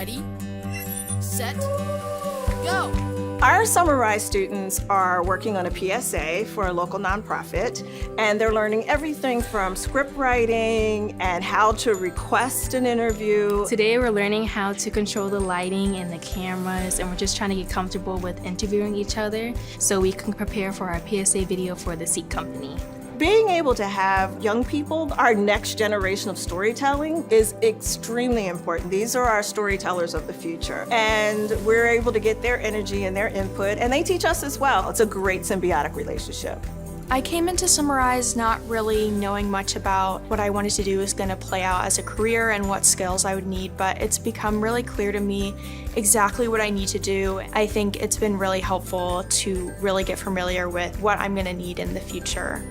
Ready, set, go! Our Summer RISE students are working on a PSA for a local nonprofit, and they're learning everything from script writing and how to request an interview. Today we're learning how to control the lighting and the cameras, and we're just trying to get comfortable with interviewing each other so we can prepare for our PSA video for the seat company. Being able to have young people, our next generation of storytelling, is extremely important. These are our storytellers of the future, and we're able to get their energy and their input, and they teach us as well. It's a great symbiotic relationship. I came into Summer RISE not really knowing much about what I wanted to do was going to play out as a career and what skills I would need, but it's become really clear to me exactly what I need to do. I think it's been really helpful to really get familiar with what I'm going to need in the future.